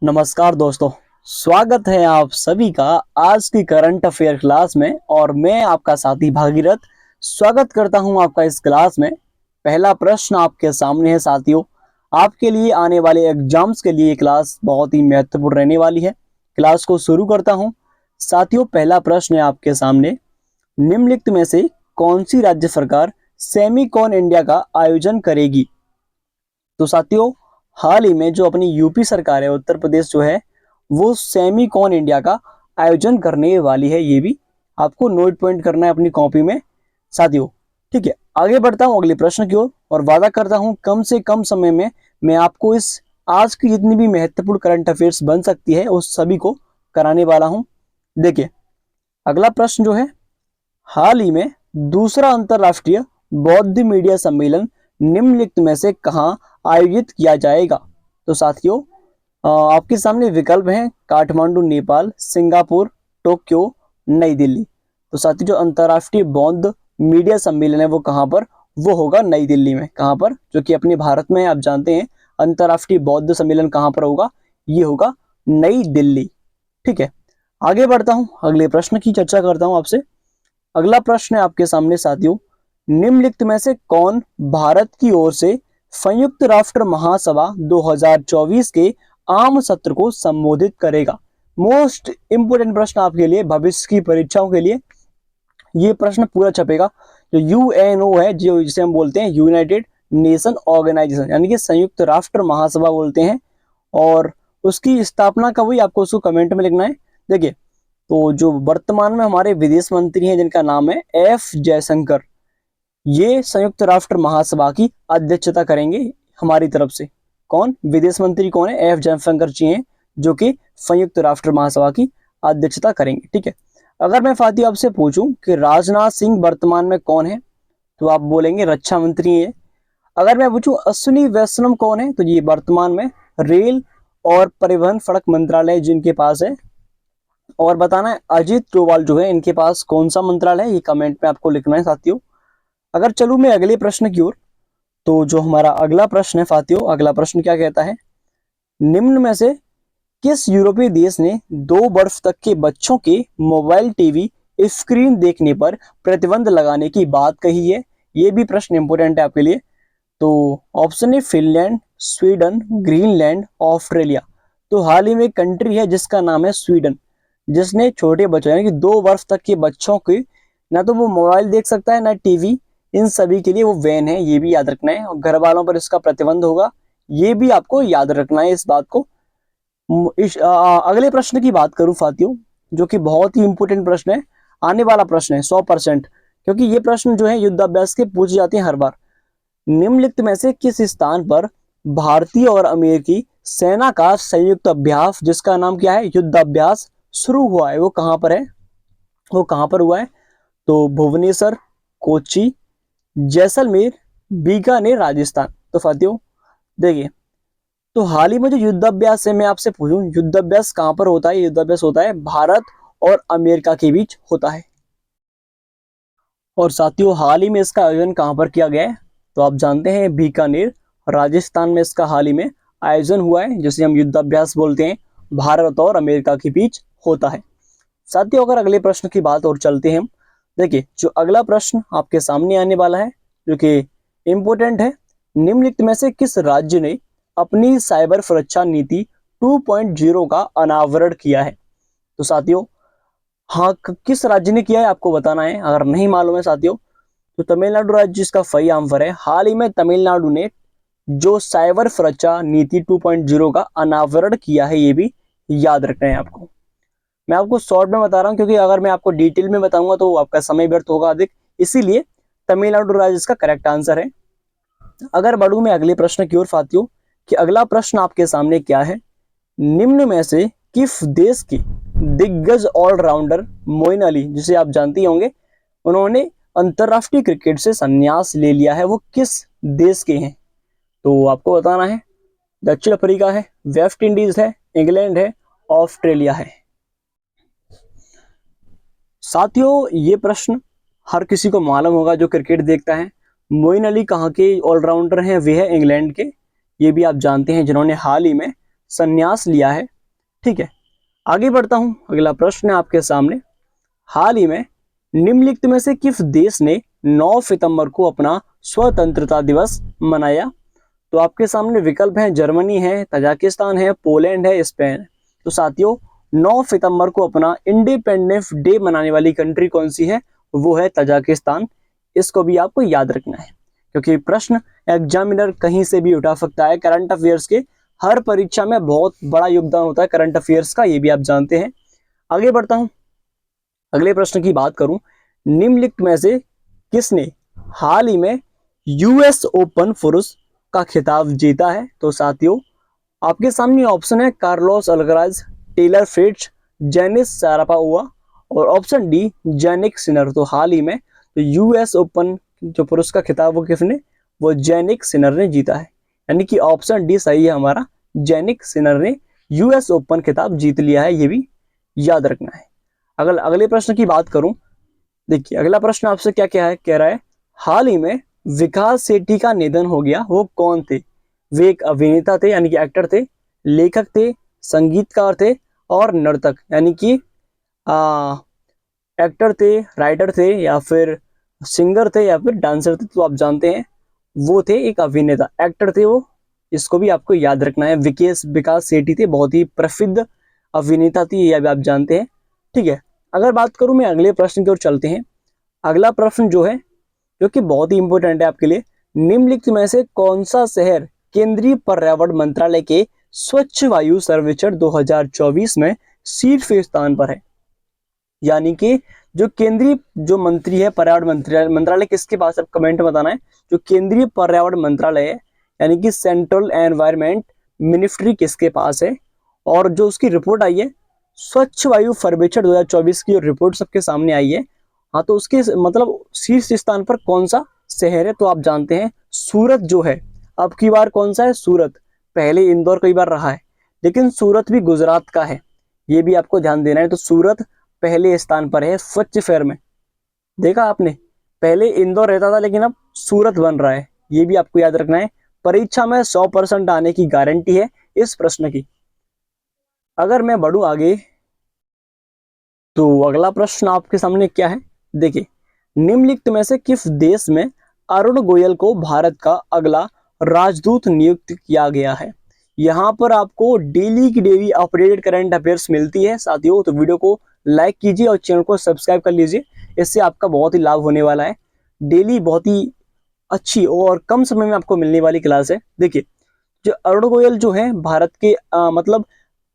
नमस्कार दोस्तों। स्वागत है आप सभी का आज की करंट अफेयर क्लास में और मैं आपका साथी भागीरथ स्वागत करता हूं आपका इस क्लास में। पहला प्रश्न आपके सामने है साथियों। आपके लिए आने वाले एग्जाम्स के लिए क्लास बहुत ही महत्वपूर्ण रहने वाली है। क्लास को शुरू करता हूं साथियों। पहला प्रश्न है आपके सामने, निम्नलिखित में से कौन सी राज्य सरकार सेमीकॉन इंडिया का आयोजन करेगी? तो साथियों, हाल ही में जो अपनी यूपी सरकार है, उत्तर प्रदेश जो है, वो सेमीकॉन इंडिया का आयोजन करने वाली है। ये भी आपको नोट पॉइंट करना है अपनी कॉपी में साथियों। ठीक है, आगे बढ़ता हूं अगले प्रश्न की ओर और वादा करता हूं कम से कम समय में मैं आपको इस आज की जितनी भी महत्वपूर्ण करंट अफेयर्स बन सकती है उस सभी को कराने वाला हूं। देखिए, अगला प्रश्न जो है, हाल ही में दूसरा अंतरराष्ट्रीय बौद्ध मीडिया सम्मेलन निम्नलिखित में से कहां आयोजित किया जाएगा? तो साथियों, आपके सामने विकल्प हैं काठमांडू नेपाल, सिंगापुर, टोक्यो, नई दिल्ली। तो साथियों, जो अंतरराष्ट्रीय बौद्ध मीडिया सम्मेलन है वो कहां पर? वो होगा नई दिल्ली में। कहां पर? जो कि अपने भारत में आप जानते हैं अंतरराष्ट्रीय बौद्ध सम्मेलन कहां पर होगा? ये होगा नई दिल्ली। ठीक है, आगे बढ़ता हूं, अगले प्रश्न की चर्चा करता हूं आपसे। अगला प्रश्न है आपके सामने साथियों, निम्नलिखित में से कौन भारत की ओर से संयुक्त राष्ट्र महासभा 2024 के आम सत्र को संबोधित करेगा? मोस्ट इंपोर्टेंट प्रश्न आपके लिए, भविष्य की परीक्षाओं के लिए ये प्रश्न पूरा छपेगा। जो यूएनओ है, जो जिसे हम बोलते हैं यूनाइटेड नेशन ऑर्गेनाइजेशन, यानी कि संयुक्त राष्ट्र महासभा बोलते हैं, और उसकी स्थापना कब हुई आपको उसको कमेंट में लिखना है। देखिए, तो जो वर्तमान में हमारे विदेश मंत्री हैं जिनका नाम है एफ जयशंकर, ये संयुक्त राष्ट्र महासभा की अध्यक्षता करेंगे हमारी तरफ से। कौन विदेश मंत्री कौन है? एफ जयशंकर जी हैं, जो कि संयुक्त राष्ट्र महासभा की अध्यक्षता करेंगे। ठीक है, अगर मैं फाती आपसे पूछूं कि राजनाथ सिंह वर्तमान में कौन है, तो आप बोलेंगे रक्षा मंत्री है। अगर मैं पूछूं अश्विनी वैष्णव कौन है, तो ये वर्तमान में रेल और परिवहन सड़क मंत्रालय जिनके पास है। और बताना है अजीत डोभाल जो है इनके पास कौन सा मंत्रालय है, ये कमेंट में आपको लिखना है साथियों। अगर चलूं मैं अगले प्रश्न की ओर, तो जो हमारा अगला प्रश्न है साथियों, अगला प्रश्न क्या कहता है, निम्न में से किस यूरोपीय देश ने 2 वर्ष तक के बच्चों के मोबाइल टीवी स्क्रीन देखने पर प्रतिबंध लगाने की बात कही है? ये भी प्रश्न इंपोर्टेंट है आपके लिए। तो ऑप्शन है फिनलैंड, स्वीडन, ग्रीनलैंड, ऑस्ट्रेलिया। तो हाल ही में एक कंट्री है जिसका नाम है स्वीडन, जिसने छोटे बच्चों यानी कि 2 वर्ष तक के बच्चों की ना तो वो मोबाइल देख सकता है ना टीवी, इन सभी के लिए वो बैन है। ये भी याद रखना है, और घर वालों पर इसका प्रतिबंध होगा, ये भी आपको याद रखना है इस बात को। अगले प्रश्न की बात करूं साथियों, जो कि बहुत ही इंपोर्टेंट प्रश्न है, आने वाला प्रश्न है 100%, क्योंकि ये प्रश्न जो है युद्धाभ्यास के पूछे जाते हैं हर बार। निम्नलिखित में से किस स्थान पर भारतीय और अमेरिकी सेना का संयुक्त अभ्यास जिसका नाम क्या है युद्धाभ्यास शुरू हुआ है, वो कहां पर है? वो कहां पर हुआ है? तो भुवनेश्वर, कोच्चि, जैसलमेर, बीकानेर, राजस्थान। तो साथियों देखिए, तो हाल ही में जो युद्धाभ्यास है, मैं आपसे पूछूं युद्धाभ्यास कहां पर होता है? युद्धाभ्यास होता है भारत और अमेरिका के बीच होता है। और साथियों, हाल ही में इसका आयोजन कहां पर किया गया है? तो आप जानते हैं बीकानेर, राजस्थान में इसका हाल ही में आयोजन हुआ है, जिसे हम युद्धाभ्यास बोलते हैं, भारत और अमेरिका के बीच होता है। साथियों, अगर अगले प्रश्न की बात और चलते हैं हम, देखिए जो अगला प्रश्न आपके सामने आने वाला है जो कि इंपोर्टेंट है, निम्नलिखित में से किस राज्य ने अपनी साइबर सुरक्षा नीति 2.0 का अनावरण किया है? तो साथियों, हाँ, किस राज्य ने किया है आपको बताना है। अगर नहीं मालूम है साथियों, तो तमिलनाडु राज्य इसका सही आंसर है। हाल ही में तमिलनाडु ने जो साइबर सुरक्षा नीति 2.0 का अनावरण किया है, ये भी याद रखना है आपको। मैं आपको शॉर्ट में बता रहा हूँ, क्योंकि अगर मैं आपको डिटेल में बताऊंगा तो आपका समय व्यर्थ होगा अधिक, इसीलिए तमिलनाडु राज्य इसका करेक्ट आंसर है। अगर बढ़ूं मैं अगले प्रश्न की ओर साथियों, कि अगला प्रश्न आपके सामने क्या है, निम्न में से किस देश की दिग्गज ऑलराउंडर मोइन अली, जिसे आप जानते होंगे, उन्होंने अंतरराष्ट्रीय क्रिकेट से संन्यास ले लिया है, वो किस देश के हैं? तो आपको बताना है दक्षिण अफ्रीका है, वेस्ट इंडीज है, इंग्लैंड है, ऑस्ट्रेलिया है। साथियों, ये प्रश्न हर किसी को मालूम होगा जो क्रिकेट देखता है। मोइन अली कहाँ के ऑलराउंडर हैं? वे है इंग्लैंड के। ये भी आप जानते हैं, जिन्होंने हाल ही में संन्यास लिया है। ठीक है, आगे बढ़ता हूं। अगला प्रश्न है आपके सामने, हाल ही में निम्नलिखित में से किस देश ने 9 सितंबर को अपना स्वतंत्रता दिवस मनाया? तो आपके सामने विकल्प हैं, जर्मनी है, तजाकिस्तान है, पोलैंड है, स्पेन। तो साथियों 9 सितंबर को अपना इंडिपेंडेंस डे मनाने वाली कंट्री कौन सी है? वो है तजाकिस्तान। इसको भी आपको याद रखना है, क्योंकि प्रश्न एग्जामिनर कहीं से भी उठा सकता है। करंट अफेयर्स के हर परीक्षा में बहुत बड़ा योगदान होता है करंट अफेयर्स का, ये भी आप जानते हैं। आगे बढ़ता हूं, अगले प्रश्न की बात करूं, निम्नलिखित में से किसने हाल ही में यूएस ओपन पुरुष का खिताब जीता है? तो साथियों आपके सामने ऑप्शन है, कार्लोस अल्कराज, टेलर फ्रिट्ज, जेनिस शारापोवा और ऑप्शन डी जेनिक सिनर। तो हाल ही में तो यूएस ओपन जो पुरुष का खिताब वो किसने, वो जेनिक सिनर ने जीता है। यानी कि ऑप्शन डी सही है हमारा, जेनिक सिनर ने यूएस ओपन खिताब जीत लिया है, ये भी याद रखना है। अगर अगले प्रश्न की बात करूं, देखिए अगला प्रश्न आपसे क्या क्या है, कह रहा है हाल ही में विकास सेठी का निधन हो गया, वो कौन थे? वे एक अभिनेता थे यानी कि एक्टर थे, लेखक थे, संगीतकार थे और नर्तक, यानी कि एक्टर थे, राइटर थे या फिर सिंगर थे या फिर डांसर थे। तो आप जानते हैं वो थे एक अभिनेता, एक्टर थे वो, इसको भी आपको याद रखना है। विकास सेठी थे, बहुत ही प्रसिद्ध अभिनेता थी, ये भी आप जानते हैं। ठीक है, अगर बात करूं मैं अगले प्रश्न की ओर चलते हैं। अगला प्रश्न जो है, जो कि बहुत ही इंपॉर्टेंट है आपके लिए, निम्नलिखित में से कौन सा शहर केंद्रीय पर्यावरण मंत्रालय के स्वच्छ वायु सर्वेक्षण 2024 में शीर्ष स्थान पर है? यानी कि जो केंद्रीय जो मंत्री है, पर्यावरण मंत्रालय किसके पास, अब कमेंट में बताना है। जो केंद्रीय पर्यावरण मंत्रालय है यानी कि सेंट्रल एनवायरमेंट मिनिस्ट्री किसके पास है? और जो उसकी रिपोर्ट आई है स्वच्छ वायु सर्वेक्षण 2024 की रिपोर्ट सबके सामने आई है, हाँ, तो उसके मतलब शीर्ष स्थान पर कौन सा शहर है? तो आप जानते हैं सूरत जो है, अब की बार कौन सा है? सूरत। पहले इंदौर कई बार रहा है, लेकिन सूरत भी गुजरात का है, ये भी आपको ध्यान देना है। तो सूरत पहले स्थान पर है स्वच्छ शहर में। देखा आपने, पहले इंदौर रहता था लेकिन अब सूरत बन रहा है, ये भी आपको याद रखना है। परीक्षा में 100% आने की गारंटी है इस प्रश्न की। अगर मैं बढ़ूं आगे, तो अगला प्रश्न आपके सामने क्या है, देखिए निम्नलिखित में से किस देश में अरुण गोयल को भारत का अगला राजदूत नियुक्त किया गया है? यहाँ पर आपको डेली की डेली अपडेटेड करंट अफेयर्स मिलती है साथियों, तो वीडियो को लाइक कीजिए और चैनल को सब्सक्राइब कर लीजिए, इससे आपका बहुत ही लाभ होने वाला है। डेली बहुत ही अच्छी और कम समय में आपको मिलने वाली क्लास है। देखिए जो अरुण गोयल जो है भारत के मतलब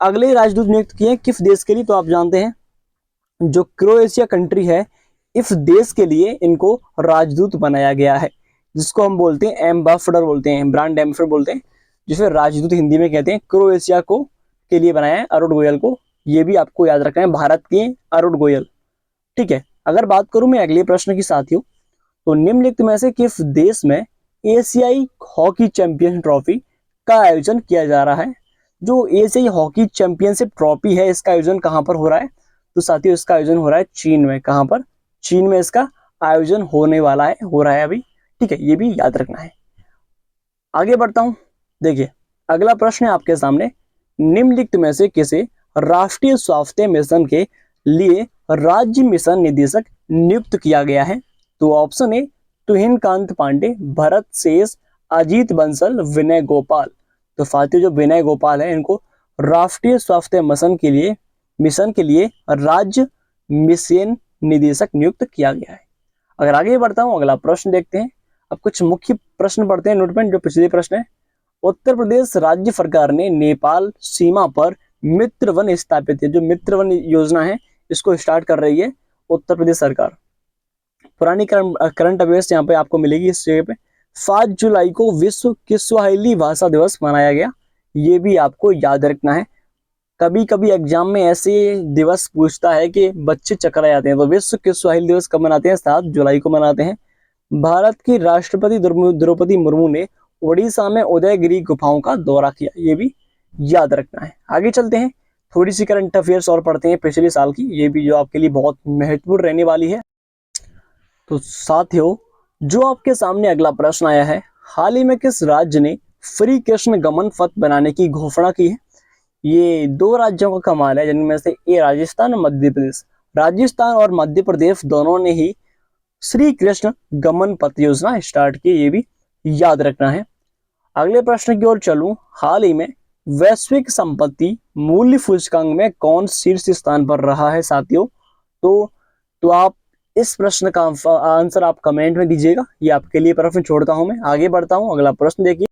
अगले राजदूत नियुक्त किए किस देश के लिए? तो आप जानते हैं जो क्रोएशिया कंट्री है, इस देश के लिए इनको राजदूत बनाया गया है, जिसको हम बोलते हैं एम्बेसडर बोलते हैं, ब्रांड एम्बेसडर बोलते हैं, जिसे राजदूत हिंदी में कहते हैं। क्रोएशिया को के लिए बनाया है अरुण गोयल को, ये भी आपको याद रखना है, भारत के अरुण गोयल। ठीक है, अगर बात करूं मैं अगले प्रश्न की साथियों, तो निम्नलिखित में से किस देश में एशियाई हॉकी चैंपियन ट्रॉफी का आयोजन किया जा रहा है? जो एशियाई हॉकी चैंपियनशिप ट्रॉफी है, इसका आयोजन कहां पर हो रहा है? तो साथियों इसका आयोजन हो रहा है चीन में। कहां पर? चीन में इसका आयोजन होने वाला है, हो रहा है अभी। ठीक है, ये भी याद रखना है। आगे बढ़ता हूं, देखिए अगला प्रश्न है आपके सामने, निम्नलिखित में से किसे राष्ट्रीय स्वास्थ्य मिशन के लिए राज्य मिशन निदेशक नियुक्त किया गया है? तो ऑप्शन ए तुहिन कांत पांडे, भरत शेष, अजीत बंसल, विनय गोपाल। तो साथियों जो विनय गोपाल है, इनको राष्ट्रीय स्वास्थ्य मिशन के लिए राज्य मिशन निदेशक नियुक्त किया गया है। अगर आगे बढ़ता हूं, अगला प्रश्न देखते हैं। अब कुछ मुख्य प्रश्न पढ़ते हैं, नोट में जो पिछले प्रश्न है। उत्तर प्रदेश राज्य सरकार ने नेपाल सीमा पर मित्र वन स्थापित है, जो मित्र वन योजना है इसको स्टार्ट कर रही है उत्तर प्रदेश सरकार। पुरानी करंट अफेयर्स यहाँ पे आपको मिलेगी इस जगह पे। 7 जुलाई को विश्व किस्वाहिली भाषा दिवस मनाया गया, ये भी आपको याद रखना है। कभी कभी एग्जाम में ऐसे दिवस पूछता है कि बच्चे चकरा जाते हैं। तो विश्व किस्वाहिली दिवस कब मनाते हैं? 7 जुलाई को मनाते हैं। भारत की राष्ट्रपति द्रौपदी मुर्मू ने उड़ीसा में उदयगिरी गुफाओं का दौरा किया, ये भी याद रखना है। आगे चलते हैं, थोड़ी सी करंट अफेयर्स और पढ़ते हैं पिछले साल की, ये भी जो आपके लिए बहुत महत्वपूर्ण रहने वाली है। तो साथियों जो आपके सामने अगला प्रश्न आया है, हाल ही में किस राज्य ने फ्री कृष्ण गमन पथ बनाने की घोषणा की है? ये दो राज्यों का कमाल है, जिनमें से ए राजस्थान और मध्य प्रदेश। राजस्थान और मध्य प्रदेश दोनों ने ही श्री कृष्ण गमन पथ योजना स्टार्ट की, ये भी याद रखना है। अगले प्रश्न की ओर चलूं। हाल ही में वैश्विक संपत्ति मूल्य सूचकांक में कौन शीर्ष स्थान पर रहा है साथियों? तो आप इस प्रश्न का आंसर आप कमेंट में दीजिएगा, ये आपके लिए प्रश्न छोड़ता हूं। मैं आगे बढ़ता हूं। अगला प्रश्न देखिए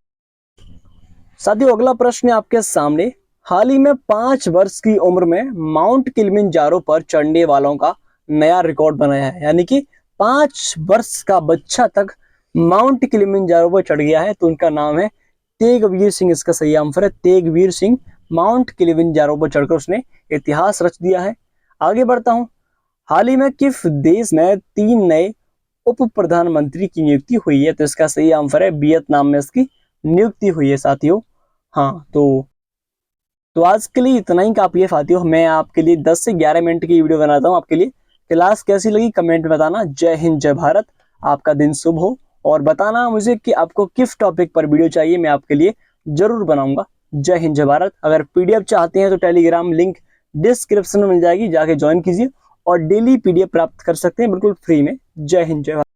साथियों, अगला प्रश्न आपके सामने। हाल ही में 5 वर्ष की उम्र में माउंट किलिमंजारो पर चढ़ने वालों का नया रिकॉर्ड बनाया है, यानी कि 5 वर्ष का बच्चा तक माउंट किलिमंजारो पर चढ़ गया है, तो उनका नाम है तेगवीर सिंह। इसका सही आंसर है तेगवीर सिंह। माउंट किलिमंजारो पर चढ़कर उसने इतिहास रच दिया है। आगे बढ़ता हूं। हाल ही में किस देश में 3 नए उप प्रधानमंत्री की नियुक्ति हुई है? तो इसका सही आंसर है वियतनाम में इसकी नियुक्ति हुई है साथियों। हाँ, तो आज के लिए इतना ही काफी है साथियों। मैं आपके लिए 10 से 11 मिनट की वीडियो बनाता हूँ आपके लिए। क्लास कैसी लगी कमेंट में बताना। जय हिंद जय भारत। आपका दिन शुभ हो, और बताना मुझे कि आपको किस टॉपिक पर वीडियो चाहिए, मैं आपके लिए जरूर बनाऊंगा। जय हिंद जय भारत। अगर पीडीएफ चाहते हैं तो टेलीग्राम लिंक डिस्क्रिप्शन में मिल जाएगी, जाके ज्वाइन कीजिए और डेली पीडीएफ प्राप्त कर सकते हैं बिल्कुल फ्री में। जय हिंद जय भारत।